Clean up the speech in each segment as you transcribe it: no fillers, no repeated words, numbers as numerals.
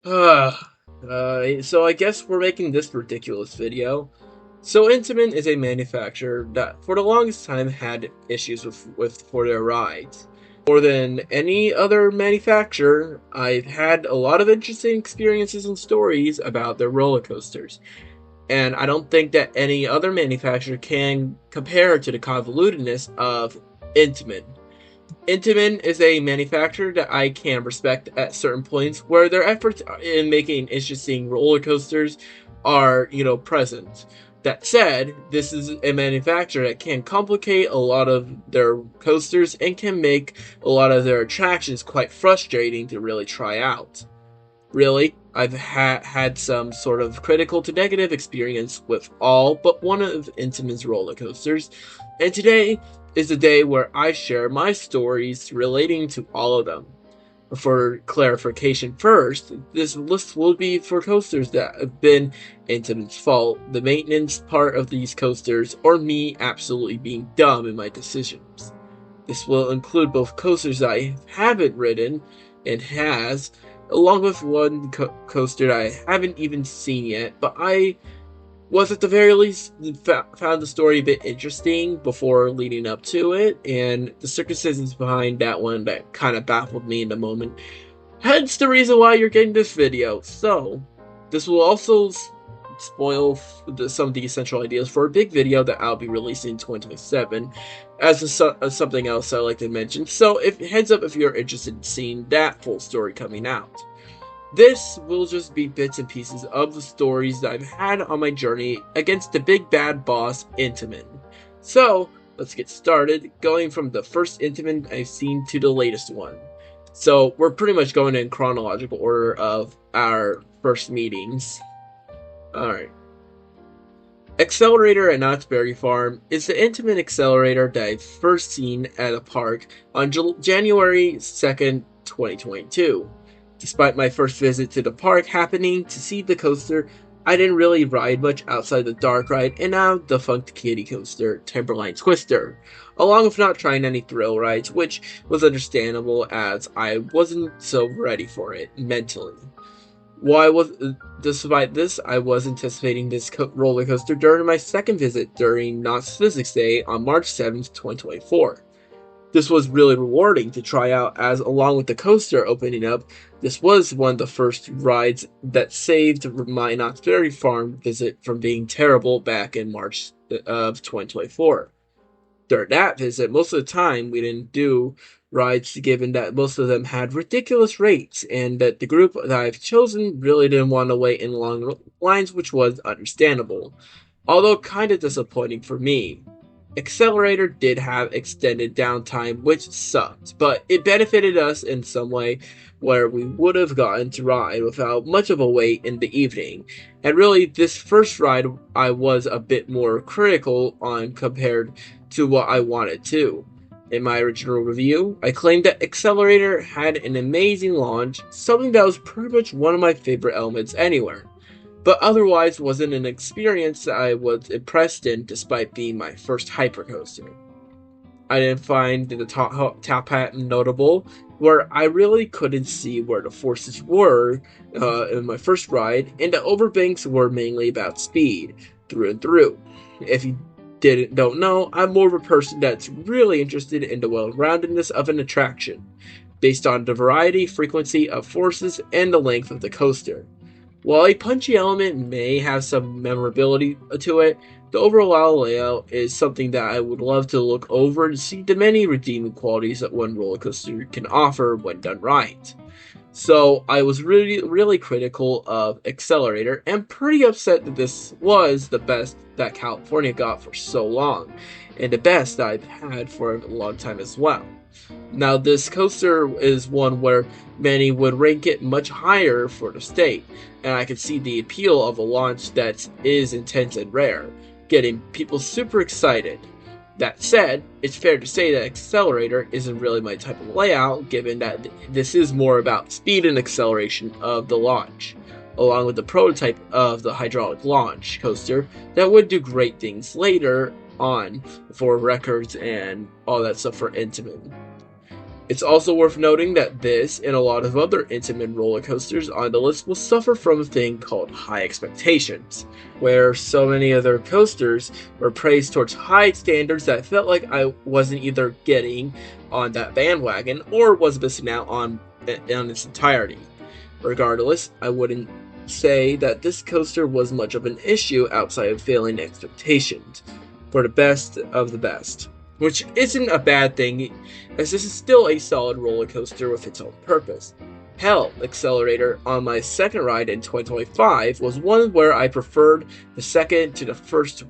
So I guess we're making this ridiculous video. So Intamin is a manufacturer that for the longest time had issues with for their rides. More than any other manufacturer, I've had a lot of interesting experiences and stories about their roller coasters. And I don't think that any other manufacturer can compare to the convolutedness of Intamin. Intamin is a manufacturer that I can respect at certain points where their efforts in making interesting roller coasters are, present. That said, this is a manufacturer that can complicate a lot of their coasters and can make a lot of their attractions quite frustrating to really try out. Really, I've had some sort of critical to negative experience with all but one of Intamin's roller coasters, and today is the day where I share my stories relating to all of them. For clarification first, this list will be for coasters that have been Intamin's fault, the maintenance part of these coasters, or me absolutely being dumb in my decisions. This will include both coasters I haven't ridden and has, along with one coaster that I haven't even seen yet, but I was at the very least found the story a bit interesting before leading up to it, and the circumstances behind that one that kind of baffled me in the moment. Hence the reason why you're getting this video. So, this will also spoil some of the essential ideas for a big video that I'll be releasing in 2027 as something else I like to mention. So, heads up if you're interested in seeing that full story coming out. This will just be bits and pieces of the stories that I've had on my journey against the big bad boss, Intamin. So, let's get started, going from the first Intamin I've seen to the latest one. So, we're pretty much going in chronological order of our first meetings. Alright. Xcelerator at Knott's Berry Farm is the Intamin Xcelerator that I've first seen at a park on January 2nd, 2022. Despite my first visit to the park happening to see the coaster, I didn't really ride much outside the dark ride and now defunct kiddie coaster, Timberline Twister, along with not trying any thrill rides, which was understandable as I wasn't so ready for it mentally. Despite this, I was anticipating this roller coaster during my second visit during Knott's Physics Day on March 7th, 2024. This was really rewarding to try out as, along with the coaster opening up, this was one of the first rides that saved my Knott's Berry Farm visit from being terrible back in March of 2024. During that visit, most of the time we didn't do rides given that most of them had ridiculous rates and that the group that I've chosen really didn't want to wait in long lines, which was understandable, although kind of disappointing for me. Xcelerator did have extended downtime, which sucked, but it benefited us in some way where we would have gotten to ride without much of a wait in the evening. And really, this first ride I was a bit more critical on compared to what I wanted to. In my original review, I claimed that Xcelerator had an amazing launch, something that was pretty much one of my favorite elements anywhere, but otherwise wasn't an experience that I was impressed in despite being my first hypercoaster. I didn't find the top hat notable, where I really couldn't see where the forces were in my first ride, and the overbanks were mainly about speed, through and through. If you don't know, I'm more of a person that's really interested in the well-roundedness of an attraction, based on the variety, frequency of forces, and the length of the coaster. While a punchy element may have some memorability to it, the overall layout is something that I would love to look over and see the many redeeming qualities that one roller coaster can offer when done right. So I was really critical of Xcelerator and pretty upset that this was the best that California got for so long, and the best I've had for a long time as well. Now, this coaster is one where many would rank it much higher for the state, and I can see the appeal of a launch that is intense and rare, getting people super excited. That said, it's fair to say that Xcelerator isn't really my type of layout, given that this is more about speed and acceleration of the launch, along with the prototype of the hydraulic launch coaster that would do great things later on for records and all that stuff for Intamin. It's also worth noting that this and a lot of other Intamin roller coasters on the list will suffer from a thing called high expectations, where so many other coasters were praised towards high standards that I felt like I wasn't either getting on that bandwagon or was missing out on its entirety. Regardless, I wouldn't say that this coaster was much of an issue outside of failing expectations for the best of the best. Which isn't a bad thing, as this is still a solid roller coaster with its own purpose. Hell, Xcelerator on my second ride in 2025 was one where I preferred the second to the first,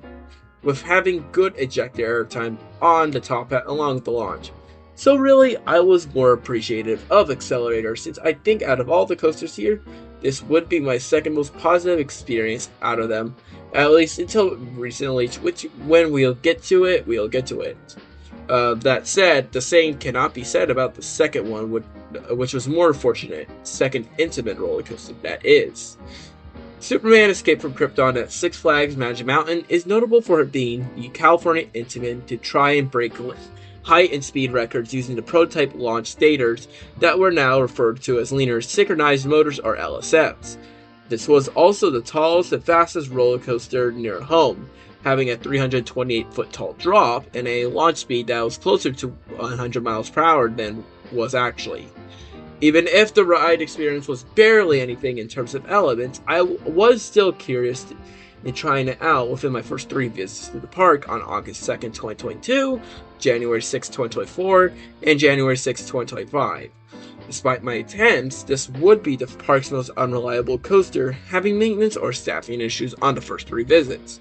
with having good ejector airtime on the top hat along with the launch. So really, I was more appreciative of Xcelerator, since I think out of all the coasters here, this would be my second most positive experience out of them. At least until recently, which when we'll get to it. That said, the same cannot be said about the second one, which was more fortunate. Second Intamin roller coaster, that is. Superman Escape from Krypton at Six Flags Magic Mountain is notable for it being the California Intamin to try and break height and speed records using the prototype launch stators that were now referred to as linear synchronized motors, or LSMs. This was also the tallest and fastest roller coaster near home, having a 328-foot tall drop and a launch speed that was closer to 100 miles per hour than was actually. Even if the ride experience was barely anything in terms of elements, I was still curious in trying it out within my first 3 visits to the park on August 2nd, 2022, January 6th, 2024, and January 6th, 2025. Despite my attempts, this would be the park's most unreliable coaster, having maintenance or staffing issues on the first 3 visits.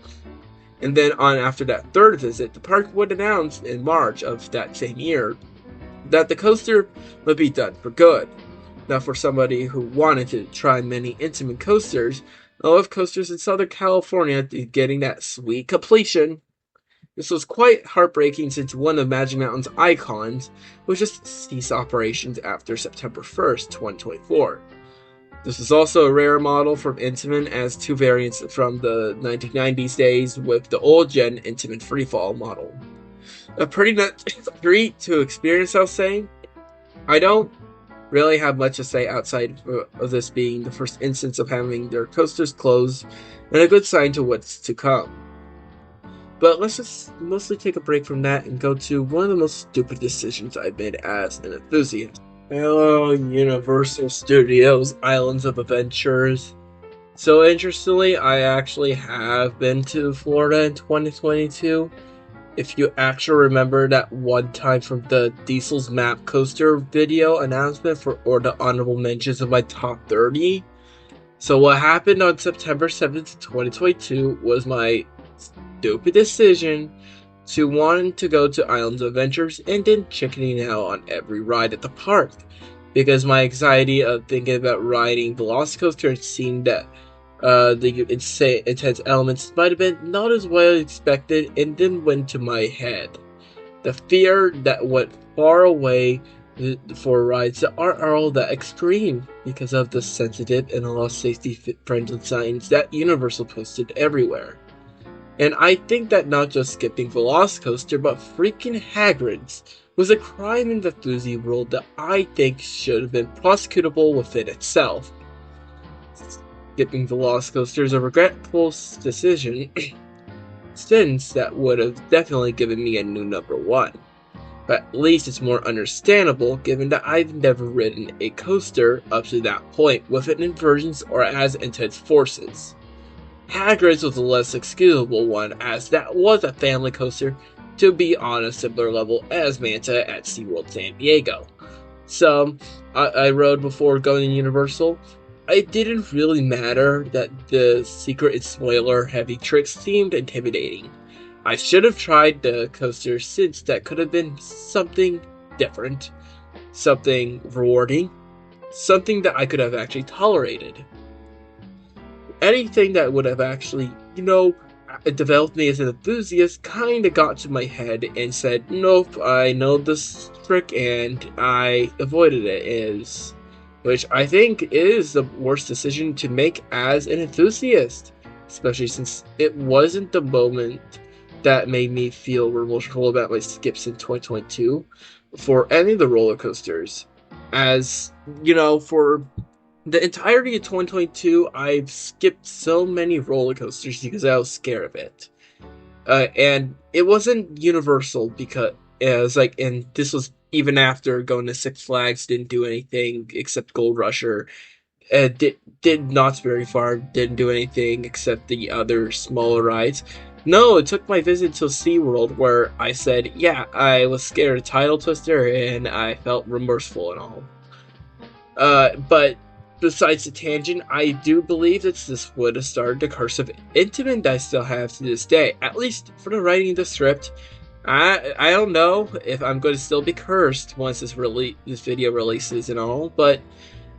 And then after that 3rd visit, the park would announce in March of that same year that the coaster would be done for good. Now, for somebody who wanted to try many Intamin coasters, I love coasters in Southern California getting that sweet completion. This was quite heartbreaking since one of Magic Mountain's icons was just cease operations after September 1st, 2024. This was also a rare model from Intamin, as 2 variants from the 1990s days with the old gen Intamin Freefall model. A pretty nuts treat to experience, I'll say. I don't really have much to say outside of this being the first instance of having their coasters closed and a good sign to what's to come. But let's just mostly take a break from that and go to one of the most stupid decisions I've made as an enthusiast. Hello, Universal Studios Islands of Adventures. So interestingly, I actually have been to Florida in 2022. If you actually remember that one time from the Diesel's Map Coaster video announcement or the honorable mentions of my top 30. So what happened on September 7th, 2022 was my stupid decision to want to go to Islands of Adventures and then chickening out on every ride at the park, because my anxiety of thinking about riding Velocicoaster and seeing that the intense elements might have been not as well expected and then went to my head. The fear that went far away for rides that aren't all that extreme because of the sensitive and low safety friendly signs that Universal posted everywhere. And I think that not just skipping Velocicoaster, but freaking Hagrid's was a crime in the enthusiast world that I think should have been prosecutable within itself. Skipping Velocicoaster is a regretful decision, since that would have definitely given me a new number 1. But at least it's more understandable given that I've never ridden a coaster up to that point with an inversions or as intense forces. Hagrid's was a less excusable one, as that was a family coaster to be on a similar level as Manta at Seaworld San Diego. So, I rode before going to Universal. It didn't really matter that the secret and spoiler heavy tricks seemed intimidating. I should have tried the coaster, since that could have been something different, something rewarding, something that I could have actually tolerated. Anything that would have actually, developed me as an enthusiast kinda got to my head and said, nope, I know this trick and I avoided it, which I think is the worst decision to make as an enthusiast, especially since it wasn't the moment that made me feel remorseful about my skips in 2022, for any of the roller coasters. As you know, for the entirety of 2022, I've skipped so many roller coasters because I was scared of it. And it wasn't Universal because it was like, and this was even after going to Six Flags, didn't do anything except Gold Rusher. Did not very far, didn't do anything except the other smaller rides. No, it took my visit to SeaWorld where I said, yeah, I was scared of Tidal Twister and I felt remorseful and all. But besides the tangent, I do believe that this would have started the curse of Intamin that I still have to this day. At least for the writing of the script. I don't know if I'm going to still be cursed once this video releases and all, but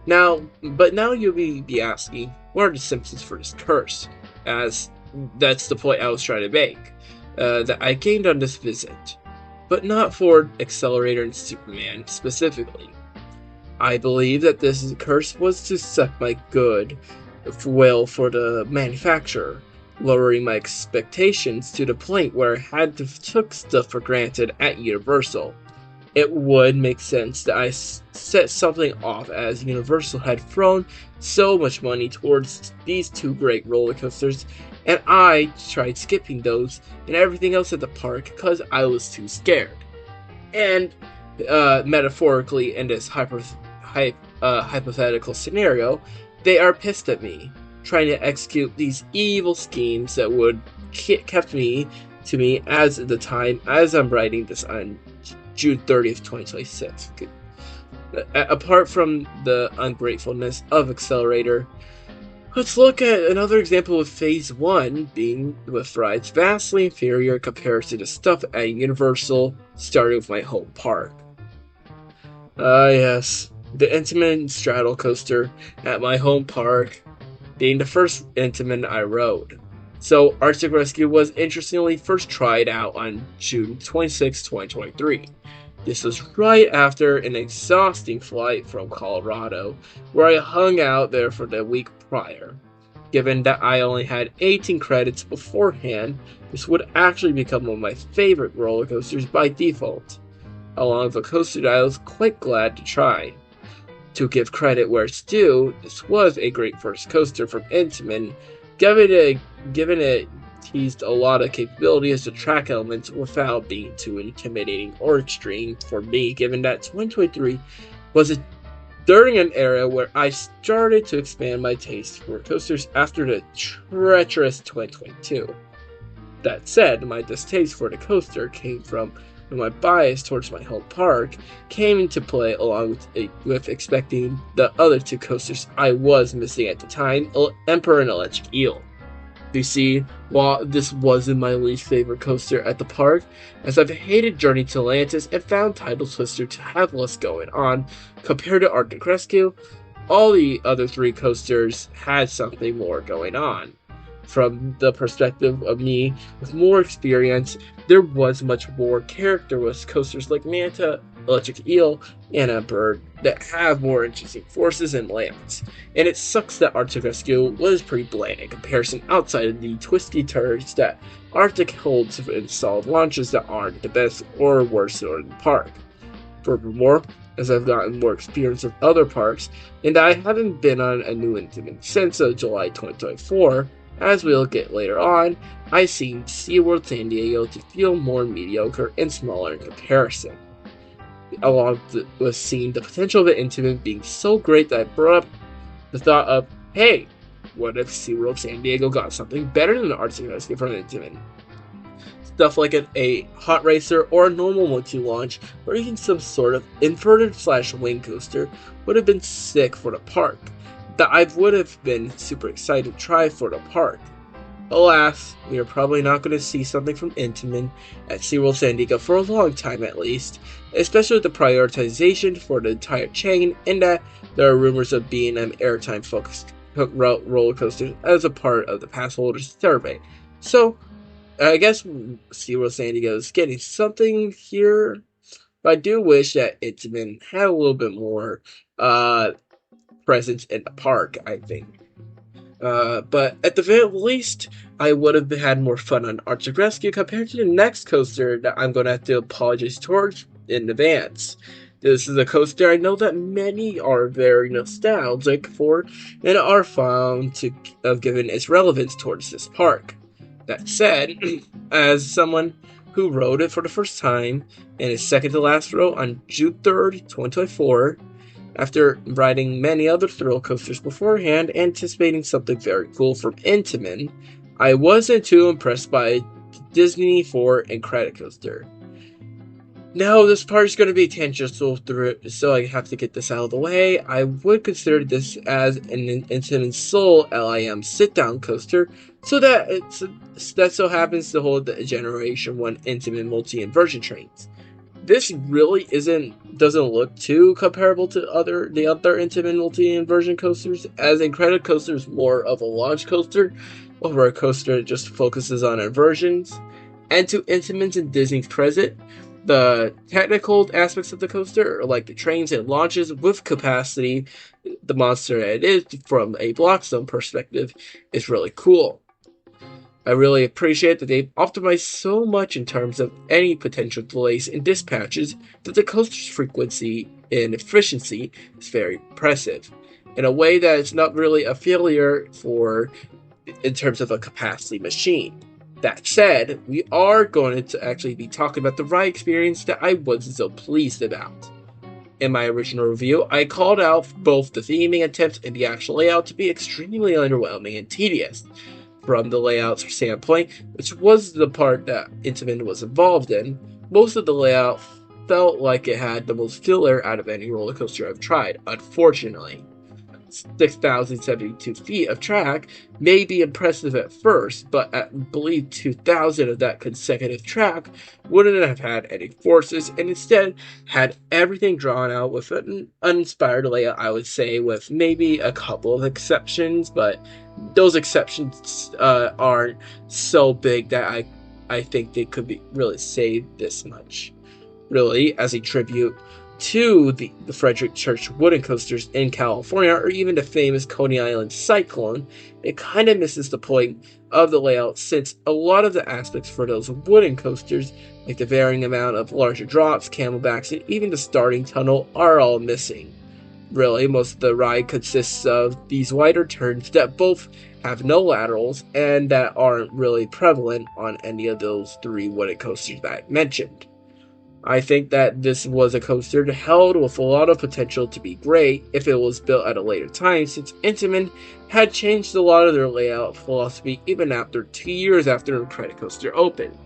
now you'll be asking, what are the symptoms for this curse? As that's the point I was trying to make, that I gained on this visit, but not for Xcelerator and Superman specifically. I believe that this curse was to suck my good will for the manufacturer, lowering my expectations to the point where I had to took stuff for granted at Universal. It would make sense that I set something off as Universal had thrown so much money towards these two great roller coasters, and I tried skipping those and everything else at the park because I was too scared. And metaphorically, in this hypothetical scenario, they are pissed at me, trying to execute these evil schemes that would kept me to me as the time as I'm writing this on June 30th, 2026. Apart from the ungratefulness of Xcelerator, let's look at another example of Phase 1 being with rides vastly inferior compared to the stuff at Universal, starting with my home park. Yes, the Intamin straddle coaster at my home park, being the first Intamin I rode. So, Arctic Rescue was interestingly first tried out on June 26, 2023. This was right after an exhausting flight from Colorado, where I hung out there for the week prior. Given that I only had 18 credits beforehand, this would actually become one of my favorite roller coasters by default, along with a coaster that I was quite glad to try. To give credit where it's due, this was a great first coaster from Intamin, given it teased a lot of capability as the track elements without being too intimidating or extreme for me, given that 2023 was during an era where I started to expand my taste for coasters after the treacherous 2022. That said, my distaste for the coaster came from when my bias towards my home park came into play, along with expecting the other two coasters I was missing at the time, Emperor and Electric Eel. You see, while this wasn't my least favorite coaster at the park, as I've hated Journey to Atlantis and found Tidal Twister to have less going on compared to Arctic Rescue, all the other three coasters had something more going on. From the perspective of me with more experience, there was much more character with coasters like Manta, Electric Eel, and Emperor that have more interesting forces and layouts. And it sucks that Arctic Rescue was pretty bland in comparison outside of the twisty turns that Arctic holds in solid launches that aren't the best or worst in the park. Furthermore, as I've gotten more experience with other parks, and I haven't been on a new Intamin since July 2024, as we'll get later on, I've seen SeaWorld San Diego to feel more mediocre and smaller in comparison, along with seeing the potential of the Intamin being so great that I brought up the thought of, hey, what if SeaWorld San Diego got something better than the Arctic Rescue from Intamin? Stuff like a hot racer or a normal multi-launch, or even some sort of inverted/wing coaster would have been sick for the park, that I would have been super excited to try for the park. Alas, we are probably not going to see something from Intamin at SeaWorld San Diego for a long time at least, especially with the prioritization for the entire chain, and that there are rumors of B&M airtime focused roller coasters as a part of the pass holders survey. So, I guess SeaWorld San Diego is getting something here, but I do wish that Intamin had a little bit more presence in the park, I think. But at the very least, I would have had more fun on Arctic Rescue compared to the next coaster that I'm going to have to apologize towards in advance. This is a coaster I know that many are very nostalgic for and are found to have given its relevance towards this park. That said, as someone who rode it for the first time in its second to last row on June 3rd, 2024, after riding many other thrill coasters beforehand, anticipating something very cool from Intamin, I wasn't too impressed by Disney for Incredicoaster. Now, this part is going to be tangential through it, so I have to get this out of the way. I would consider this as an Intamin Soul LIM sit-down coaster, so that so happens to hold the Generation 1 Intamin multi-inversion trains. This really doesn't look too comparable to the other Intamin multi-inversion coasters, as Incredicoaster is more of a launch coaster, over a coaster that just focuses on inversions. And to Intamin's and Disney's credit, the technical aspects of the coaster, like the trains and launches with capacity, the monster that it is from a Blockstone perspective, is really cool. I really appreciate that they've optimized so much in terms of any potential delays in dispatches that the coaster's frequency and efficiency is very impressive, in a way that it's not really a failure in terms of a capacity machine. That said, we are going to actually be talking about the ride experience that I wasn't so pleased about. In my original review, I called out both the theming attempts and the actual layout to be extremely underwhelming and tedious. From the layout's standpoint, which was the part that Intamin was involved in, most of the layout felt like it had the most filler out of any roller coaster I've tried, unfortunately. 6,072 feet of track may be impressive at first, but I believe 2,000 of that consecutive track wouldn't have had any forces, and instead had everything drawn out with an uninspired layout, I would say, with maybe a couple of exceptions, but those exceptions aren't so big that I think they could be really saved this much. Really, as a tribute to the Frederick Church wooden coasters in California, or even the famous Coney Island Cyclone, it kind of misses the point of the layout, since a lot of the aspects for those wooden coasters, like the varying amount of larger drops, camelbacks, and even the starting tunnel, are all missing. Really, most of the ride consists of these wider turns that both have no laterals and that aren't really prevalent on any of those three wooden coasters that I mentioned. I think that this was a coaster held with a lot of potential to be great if it was built at a later time, since Intamin had changed a lot of their layout philosophy even after 2 years after Incredicoaster opened.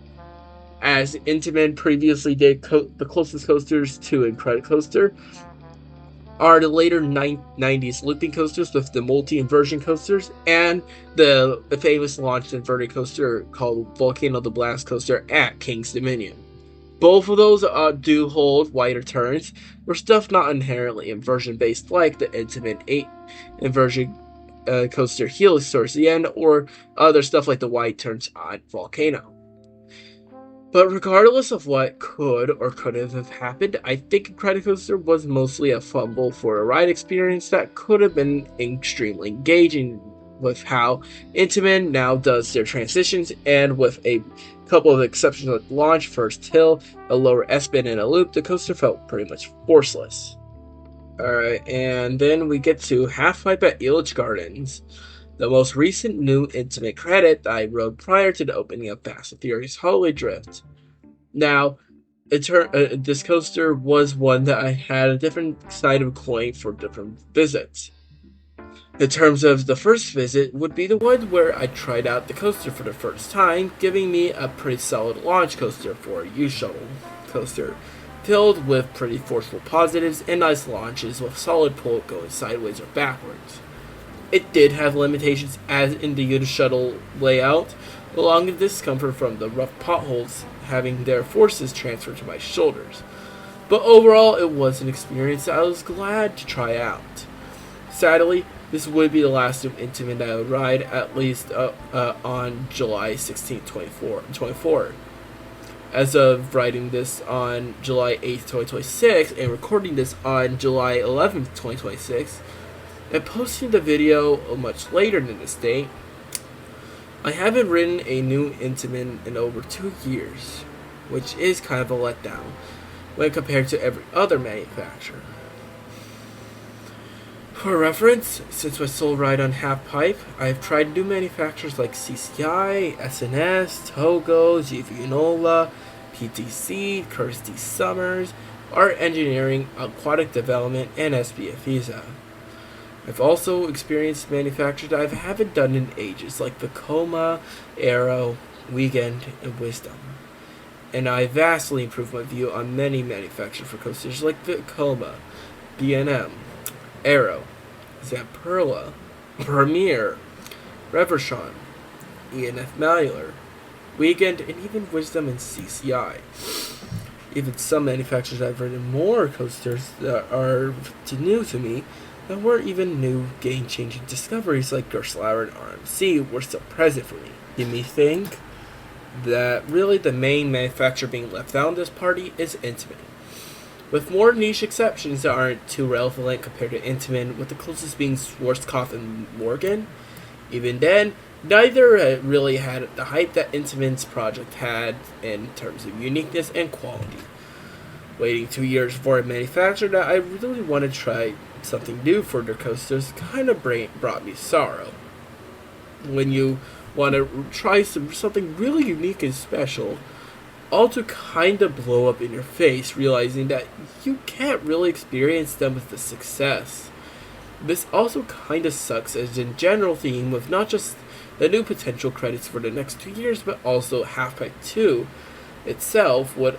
As Intamin previously did, the closest coasters to Incredicoaster are the later 90s looping coasters with the multi-inversion coasters, and the famous launched inverted coaster called Volcano the Blast Coaster at King's Dominion. Both of those do hold wider turns, or stuff not inherently inversion-based, like the Intamin 8 inversion coaster Helix towards the end, or other stuff like the wide turns on Volcano. But regardless of what could or couldn't have happened, I think Incredicoaster was mostly a fumble for a ride experience that could have been extremely engaging with how Intamin now does their transitions, and with a couple of exceptions like launch, first hill, a lower S-bend, and a loop, the coaster felt pretty much forceless. Alright, and then we get to Half Pipe at Elitch Gardens, the most recent new Intamin credit that I rode prior to the opening of Fast and Furious Hollywood Drift. Now, this coaster was one that I had a different side of the coin for different visits. In terms of the first visit would be the one where I tried out the coaster for the first time, giving me a pretty solid launch coaster for a U-shuttle coaster, filled with pretty forceful positives and nice launches with solid pull going sideways or backwards. It did have limitations as in the U-shuttle layout, along with discomfort from the rough potholes having their forces transferred to my shoulders. But overall, it was an experience that I was glad to try out. Sadly, this would be the last of Intamin that I would ride, at least on July 16, 2024. As of writing this on July 8th, 2026, and recording this on July 11th, 2026, and posting the video much later than this date, I haven't ridden a new Intamin in over 2 years, which is kind of a letdown. when compared to every other manufacturer. For reference, since my sole ride on Half Pipe, I have tried new manufacturers like CCI, SNS, Togo, GV Unola, PTC, Kirsty Summers, Art Engineering, Aquatic Development, and SBF Visa. I've also experienced manufacturers that I haven't done in ages, like Vekoma, Aero, Weekend, and Wisdom. And I vastly improved my view on many manufacturers for coasters like Vekoma, B&M, Aero, Zamperla, Premier, Reverchon, ENF Manular, Weekend, and even Wisdom and CCI. Even some manufacturers I've ridden more coasters that are new to me that weren't even new game-changing discoveries like Xcelerator and RMC were still present for me. You may think that really the main manufacturer being left out in this party is Intamin. With more niche exceptions that aren't too relevant compared to Intamin, with the closest being Schwarzkopf and Morgan. Even then, neither really had the hype that Intamin's project had in terms of uniqueness and quality. Waiting 2 years for a manufacturer that I really want to try something new for their coasters kind of brought me sorrow. When you want to try something really unique and special, all to kind of blow up in your face, realizing that you can't really experience them with the success. This also kind of sucks as a general theme with not just the new potential credits for the next 2 years, but also Halfpipe 2 itself would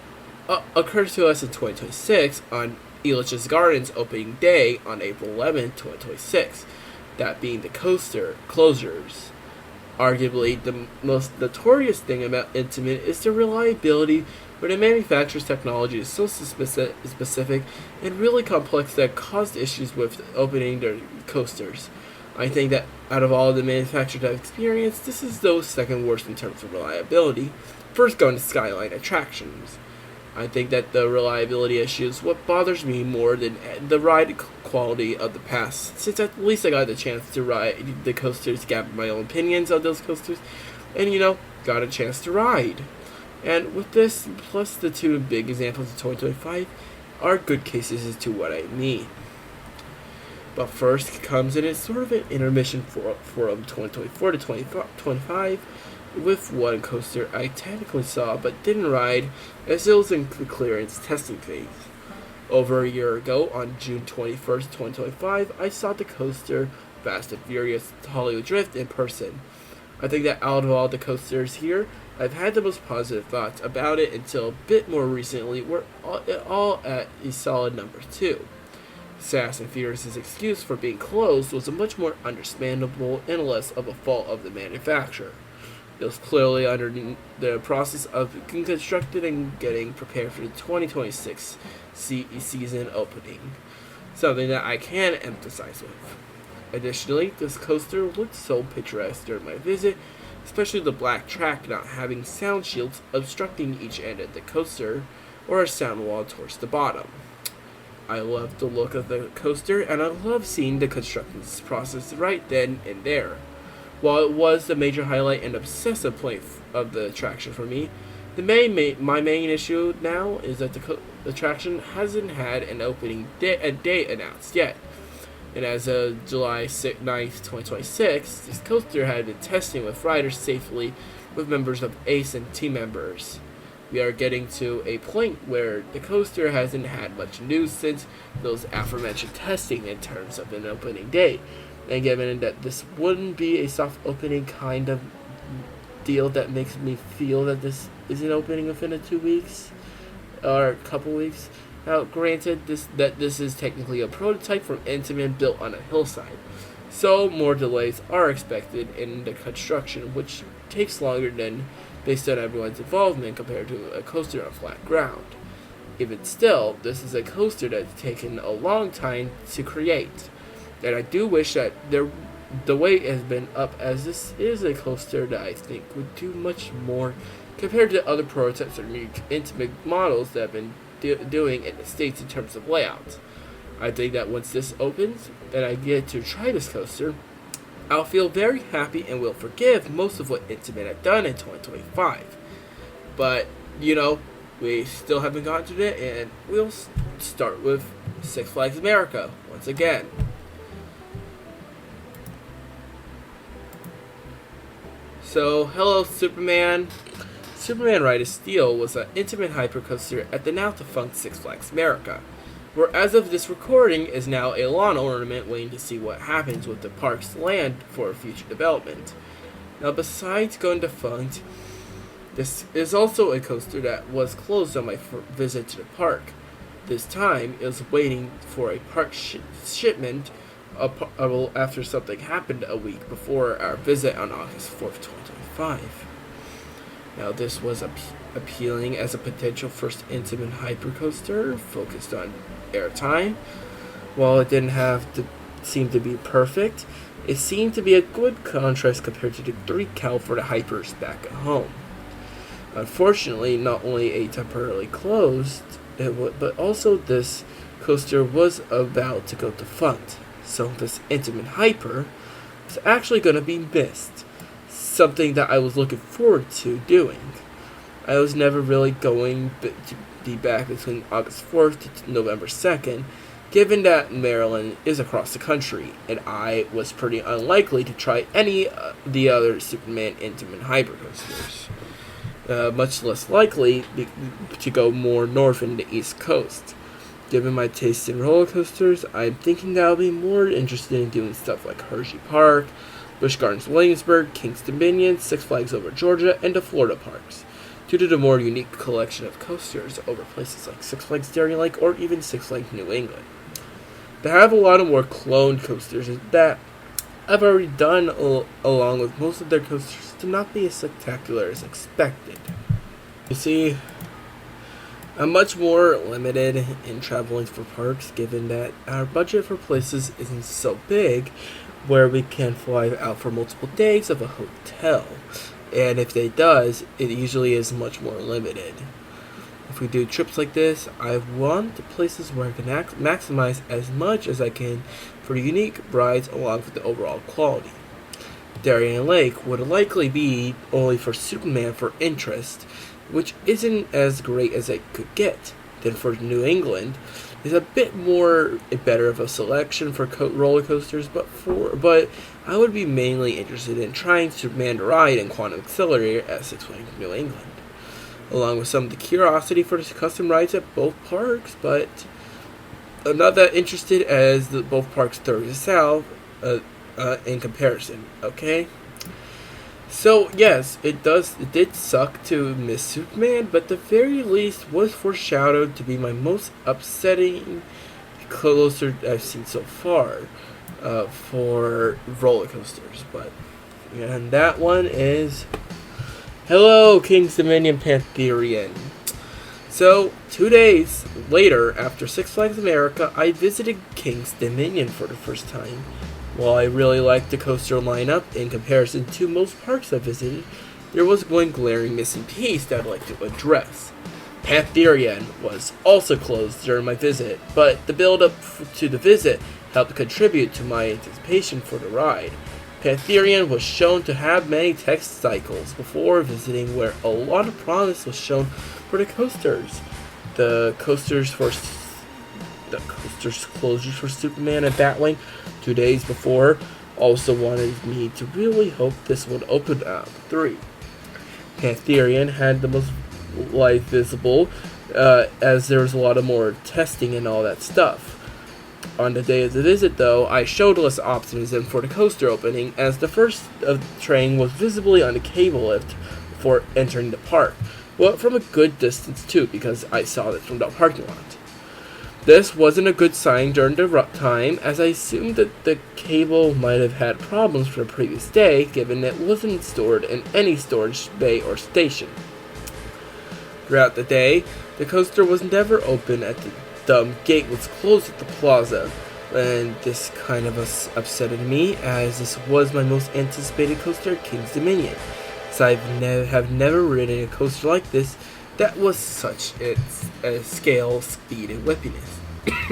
occur to us in 2026 on Elitch's Gardens opening day on April 11, 2026, that being the coaster closures. Arguably, the most notorious thing about Intamin is the reliability, where the manufacturer's technology is so specific and really complex that caused issues with opening their coasters. I think that out of all the manufacturers I've experienced, this is the second worst in terms of reliability. First going to Skyline Attractions. I think that the reliability issue is what bothers me more than the ride quality of the past, since at least I got the chance to ride the coasters, gather my own opinions on those coasters, and got a chance to ride. And with this, plus the two big examples of 2025, are good cases as to what I mean. But first comes in sort of an intermission from 2024 to 2025, with one coaster I technically saw but didn't ride as it was in the clearance testing phase. Over a year ago, on June 21st, 2025, I saw the coaster Fast and Furious Hollywood Drift in person. I think that out of all the coasters here, I've had the most positive thoughts about it until a bit more recently, where all at a solid number 2. Fast and Furious' excuse for being closed was a much more understandable and less of a fault of the manufacturer. It was clearly under the process of being constructed and getting prepared for the 2026 season opening, something that I can emphasize with. Additionally, this coaster looked so picturesque during my visit, especially the black track not having sound shields obstructing each end of the coaster or a sound wall towards the bottom. I loved the look of the coaster, and I love seeing the construction process right then and there. While it was the major highlight and obsessive point of the attraction for me, my main issue now is that the attraction hasn't had an opening date announced yet. And as of July 9th, 2026, this coaster had been testing with riders safely with members of ACE and team members. We are getting to a point where the coaster hasn't had much news since those aforementioned testing in terms of an opening date. And given that this wouldn't be a soft opening kind of deal, that makes me feel that this isn't opening within 2 weeks or a couple weeks. Now, granted, this is technically a prototype from Intamin built on a hillside, so more delays are expected in the construction, which takes longer than based on everyone's involvement compared to a coaster on flat ground. Even still, this is a coaster that's taken a long time to create. And I do wish that the weight has been up, as this is a coaster that I think would do much more compared to other prototypes or intimate models that have been doing in the States in terms of layout. I think that once this opens and I get to try this coaster, I'll feel very happy and will forgive most of what Intamin had done in 2025. But, we still haven't gotten to it, and we'll start with Six Flags America once again. So, hello Superman. Superman Ride of Steel was an intimate hypercoaster at the now defunct Six Flags America, where as of this recording is now a lawn ornament waiting to see what happens with the park's land for future development. Now, besides going defunct, this is also a coaster that was closed on my visit to the park. This time, it was waiting for a park shipment after something happened a week before our visit on August 4th, 2025. Now, this was appealing as a potential first intimate hypercoaster focused on airtime. While it didn't seem to be perfect, it seemed to be a good contrast compared to the 3 California hypers back at home. Unfortunately, not only a temporarily closed, but also this coaster was about to go defunct. So this intimate hyper was actually going to be missed. Something that I was looking forward to doing. I was never really going to be back between August 4th to November 2nd, given that Maryland is across the country, and I was pretty unlikely to try any of the other Superman Intamin hypercoasters. Much less likely to go more north in the East Coast. Given my taste in roller coasters, I'm thinking that I'll be more interested in doing stuff like Hershey Park, Busch Gardens Williamsburg, Kings Dominion, Six Flags Over Georgia, and the Florida parks, due to the more unique collection of coasters over places like Six Flags Darien Lake or even Six Flags New England. They have a lot of more cloned coasters that I've already done, along with most of their coasters to not be as spectacular as expected. You see, I'm much more limited in traveling for parks, given that our budget for places isn't so big, where we can fly out for multiple days of a hotel. And if it does, it usually is much more limited. If we do trips like this, I want the places where I can maximize as much as I can for unique rides along with the overall quality. Darien Lake would likely be only for Superman for interest, which isn't as great as I could get. Then for New England, is a bit more better of a selection for roller coasters, but I would be mainly interested in trying Superman to Ride and Quantum Xcelerator at Six Flags New England, along with some of the curiosity for the custom rides at both parks, but I'm not that interested as both parks further south in comparison, okay? So, yes, it did suck to miss Superman, but at the very least was foreshadowed to be my most upsetting coaster I've seen so far for roller coasters. And that one is Hello, Kings Dominion Pantherian. So, 2 days later, after Six Flags America, I visited Kings Dominion for the first time. While I really liked the coaster lineup in comparison to most parks I visited, there was one glaring missing piece that I'd like to address. Pantherian was also closed during my visit, but the build-up to the visit helped contribute to my anticipation for the ride. Pantherian was shown to have many text cycles before visiting, where a lot of promise was shown for the coasters. The coasters closures for Superman and Batwing 2 days before also wanted me to really hope this would open up 3. Pantherian had the most light visible, as there was a lot of more testing and all that stuff. On the day of the visit, though, I showed less optimism for the coaster opening, as the first train was visibly on the cable lift before entering the park. Well, from a good distance too, because I saw it from the parking lot. This wasn't a good sign during the time, as I assumed that the cable might have had problems from the previous day, given it wasn't stored in any storage bay or station. Throughout the day, the coaster was never open at the gate was closed at the plaza, and this kind of upsetted me, as this was my most anticipated coaster at Kings Dominion, so I have never ridden a coaster like this that was such its scale, speed, and whippiness.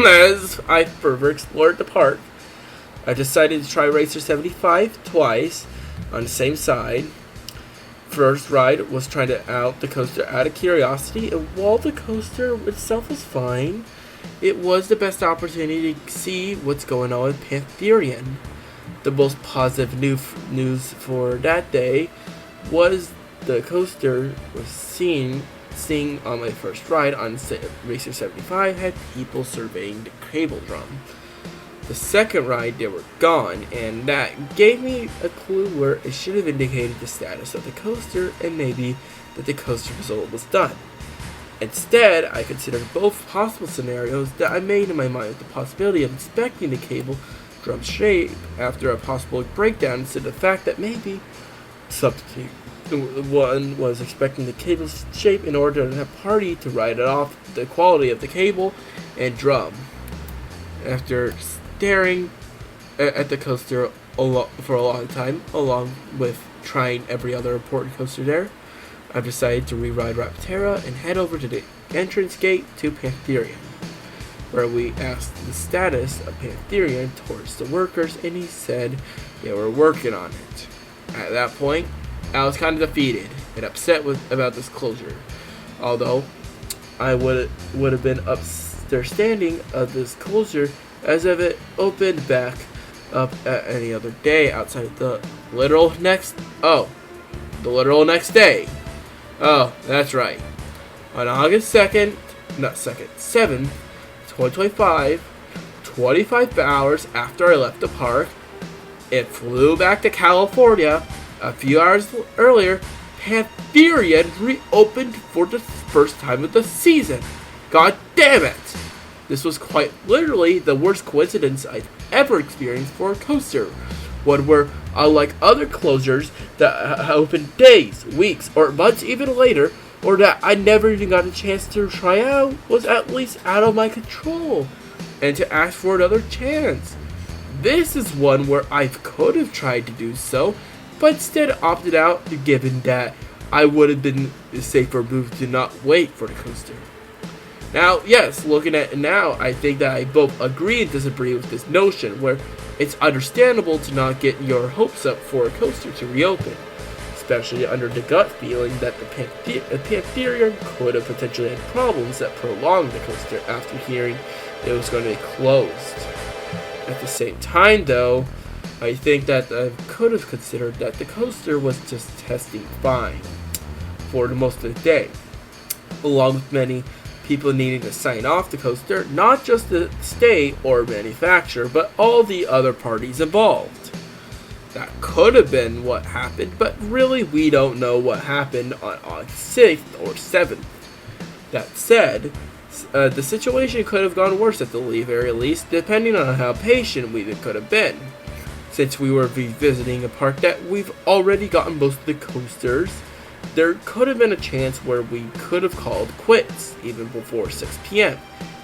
As I further explored the park, I decided to try Racer 75 twice on the same side. first ride was trying to out the coaster out of curiosity, and while the coaster itself was fine, it was the best opportunity to see what's going on with Pantherian. The most positive news for that day was the coaster was seeing on my first ride on Racer 75 had people surveying the cable drum. The second ride, they were gone, and that gave me a clue where it should have indicated the status of the coaster and maybe that the coaster was almost done. Instead, I considered both possible scenarios that I made in my mind with the possibility of inspecting the cable drum shape after a possible breakdown instead of the fact that maybe substitute one was expecting the cable's shape in order to have party to write it off the quality of the cable and drum. After staring at the coaster for a long time, along with trying every other important coaster there, I've decided to re-ride Rapterra and head over to the entrance gate to Pantherian, where we asked the status of Pantherian towards the workers, and he said they were working on it. At that point, I was kind of defeated and upset about this closure, although I would have been understanding of this closure as if it opened back up at any other day outside of the literal next day. Oh, that's right. On August 7th, 2025, 25 hours after I left the park, it flew back to California. A few hours earlier, Pantherian reopened for the first time of the season. God damn it! This was quite literally the worst coincidence I've ever experienced for a coaster. One where, unlike other closures that opened days, weeks, or months even later, or that I never even got a chance to try out, was at least out of my control, and to ask for another chance. This is one where I could have tried to do so, but instead opted out given that I would have been a safer move to not wait for the coaster. Now, yes, looking at it now, I think that I both agree and disagree with this notion, where it's understandable to not get your hopes up for a coaster to reopen, especially under the gut feeling that the Pantherian could have potentially had problems that prolonged the coaster after hearing it was going to be closed. At the same time, though, I think that I could have considered that the coaster was just testing fine for the most of the day, along with many people needing to sign off the coaster, not just the state or manufacturer, but all the other parties involved. That could have been what happened, but really we don't know what happened on August 6th or 7th. That said, the situation could have gone worse at the very least, depending on how patient we could have been. Since we were revisiting a park that we've already gotten most of the coasters, there could have been a chance where we could have called quits even before 6 p.m.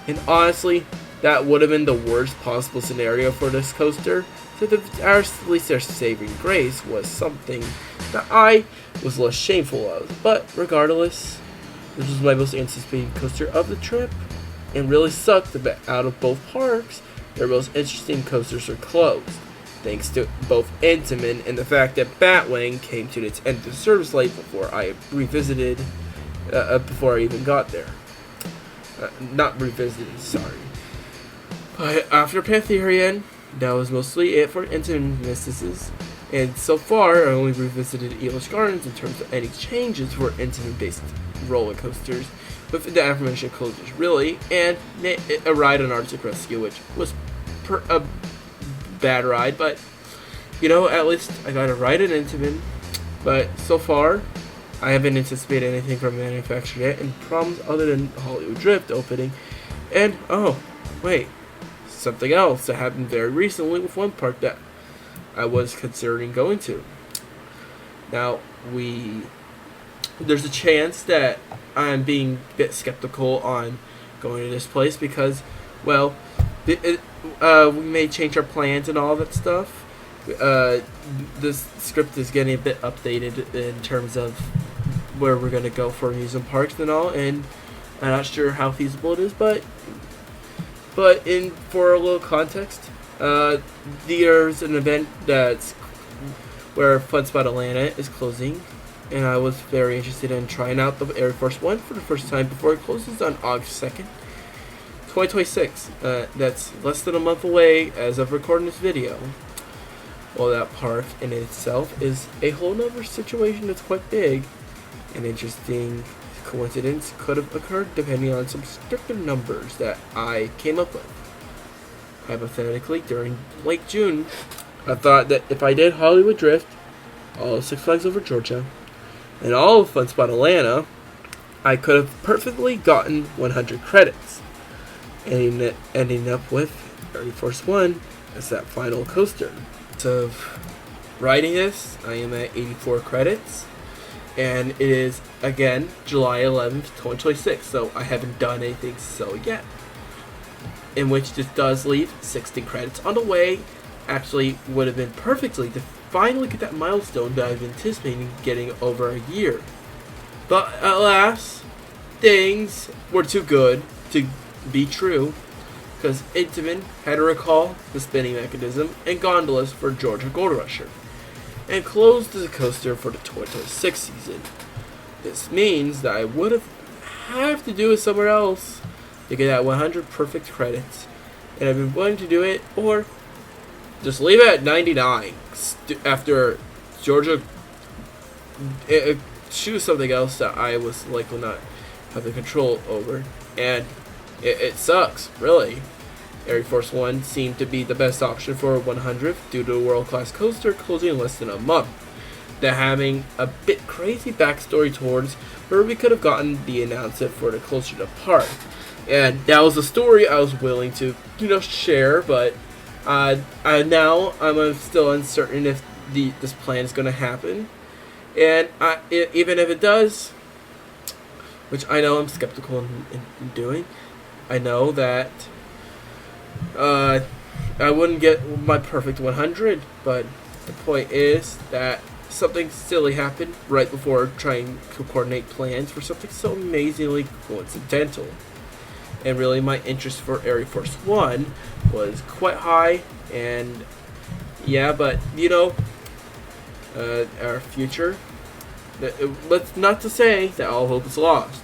And honestly, that would have been the worst possible scenario for this coaster, so at least their saving grace was something that I was less shameful of. But regardless, this was my most anticipated coaster of the trip, and really sucked that out of both parks, their most interesting coasters were closed, thanks to both Intamin and the fact that Batwing came to its end of service late before I revisited, before I even got there. Not revisited, sorry. But after Pantherian, that was mostly it for Intamin misses, and so far I only revisited Elitch Gardens in terms of any changes for Intamin-based roller coasters, with the aforementioned closures really, and a ride on Arctic Rescue, which was a bad ride, but you know, at least I got a ride in Intamin. But so far, I haven't anticipated anything from the manufacturer yet, and problems other than Hollywood Drift opening. And oh, wait, something else that happened very recently with one park that I was considering going to. Now, there's a chance that I'm being a bit skeptical on going to this place because, well, we may change our plans and all that stuff. This script is getting a bit updated in terms of where we're going to go for amusement parks and all, and I'm not sure how feasible it is, but for a little context, there's an event that's where Fun Spot Atlanta is closing and I was very interested in trying out the Air Force One for the first time before it closes on August 2nd, 2026. That's less than a month away as of recording this video. Well, that park in itself is a whole nother situation that's quite big. An interesting coincidence could have occurred depending on some stricter numbers that I came up with. Hypothetically, during late June, I thought that if I did Hollywood Drift, all of Six Flags Over Georgia, and all of Fun Spot Atlanta, I could have perfectly gotten 100 credits, ending up with Air Force One as that final coaster. So, riding this, I am at 84 credits, and it is, again, July 11th, 2026, so I haven't done anything so yet. In which this does leave 60 credits on the way. Actually, would have been perfectly to finally get that milestone that I've been anticipating getting over a year. But alas, things were too good to be true, because Intamin had to recall the spinning mechanism and gondolas for Georgia Gold Rusher, and closed the coaster for the 2026 season. This means that I would have to do it somewhere else to get that 100 perfect credits, and I've been willing to do it, or just leave it at 99 after Georgia choose something else that I was likely not have the control over, and it sucks, really. Air Force One seemed to be the best option for 100th due to a world-class coaster closing in less than a month. That having a bit crazy backstory towards where we could have gotten the announcement for the closer to park. And that was a story I was willing to, share, but now I'm still uncertain if this plan is going to happen. And even if it does, which I know I'm skeptical in doing, I know that I wouldn't get my perfect 100, but the point is that something silly happened right before trying to coordinate plans for something so amazingly coincidental. And really, my interest for Air Force One was quite high, and yeah, but our future. Let's not to say that all hope is lost.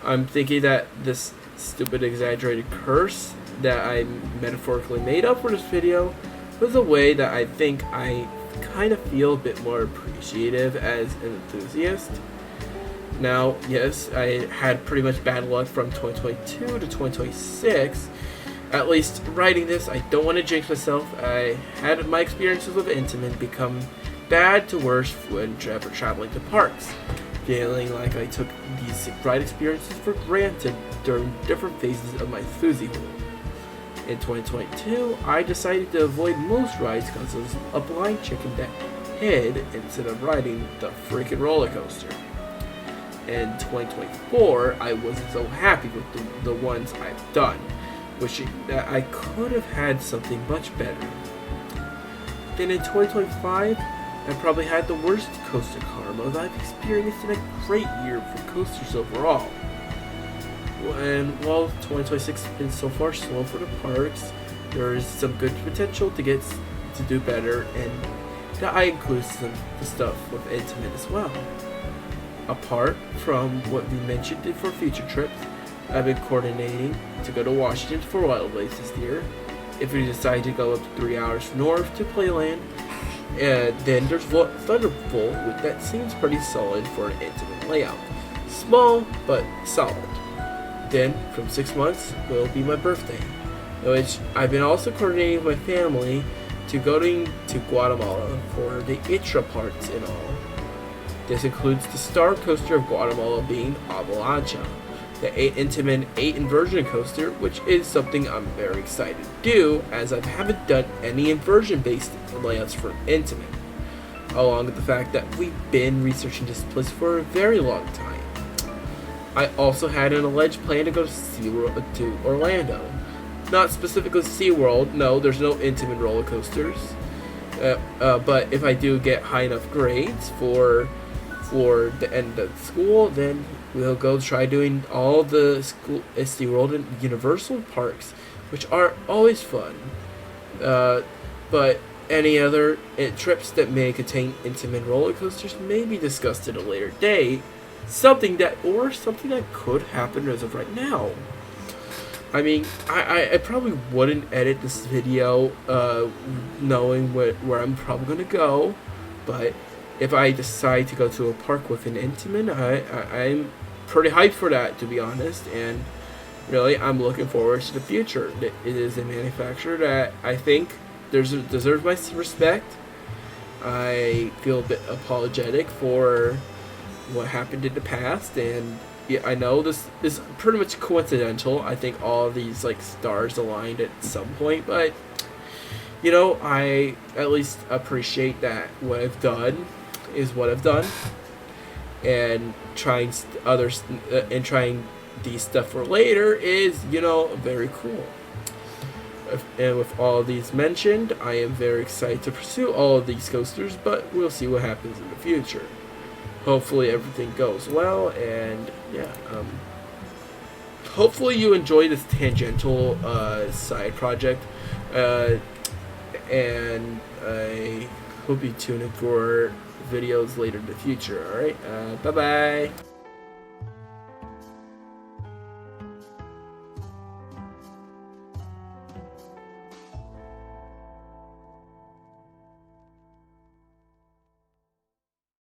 I'm thinking that this stupid exaggerated curse that I metaphorically made up for this video was a way that I think I kind of feel a bit more appreciative as an enthusiast. Now, yes, I had pretty much bad luck from 2022 to 2026. At least writing this, I don't want to jinx myself. I had my experiences with Intamin become bad to worse when traveling to parks, feeling like I took these ride experiences for granted during different phases of my enthusiasm. In 2022, I decided to avoid most rides because I was a blind chicken that hid instead of riding the freaking roller coaster. In 2024, I wasn't so happy with the ones I've done, wishing that I could have had something much better. Then in 2025, I probably had the worst coaster karma that I've experienced in a great year for coasters overall. And while 2026 has been so far slow for the parks, there is some good potential to do better, and that I include some stuff with Intamin as well. Apart from what we mentioned for future trips, I've been coordinating to go to Washington for Wildlands this year. If we decide to go up to 3 hours north to Playland, and then there's Thunderbolt, that seems pretty solid for an Intamin layout. Small, but solid. Then, from 6 months, will be my birthday, which I've been also coordinating with my family to go to Guatemala for the ITRA parts and all. This includes the star coaster of Guatemala being Avalancha, the Intamin 8 inversion coaster, which is something I'm very excited to do, as I haven't done any inversion-based layouts for Intamin, along with the fact that we've been researching this place for a very long time. I also had an alleged plan to go to Seaworld to Orlando. Not specifically Seaworld, no, there's no Intamin roller coasters. But if I do get high enough grades for the end of school, then we'll go try doing all the school SeaWorld and Universal parks, which are always fun. But Any other trips that may contain Intamin roller coasters may be discussed at a later date. Something that could happen as of right now. I mean, I probably wouldn't edit this video knowing where I'm probably going to go, but if I decide to go to a park with an Intamin, I'm pretty hyped for that, to be honest, and really, I'm looking forward to the future. It is a manufacturer that I think deserves my respect. I feel a bit apologetic for what happened in the past, and yeah, I know this is pretty much coincidental. I think all of these like stars aligned at some point, but you know, I at least appreciate that what I've done is what I've done, and trying others and trying these stuff for later is, you know, very cool. And with all of these mentioned, I am very excited to pursue all of these coasters, but we'll see what happens in the future. Hopefully everything goes well, and yeah, hopefully you enjoy this tangential side project, and I hope you tune in for videos later in the future. Alright, bye bye.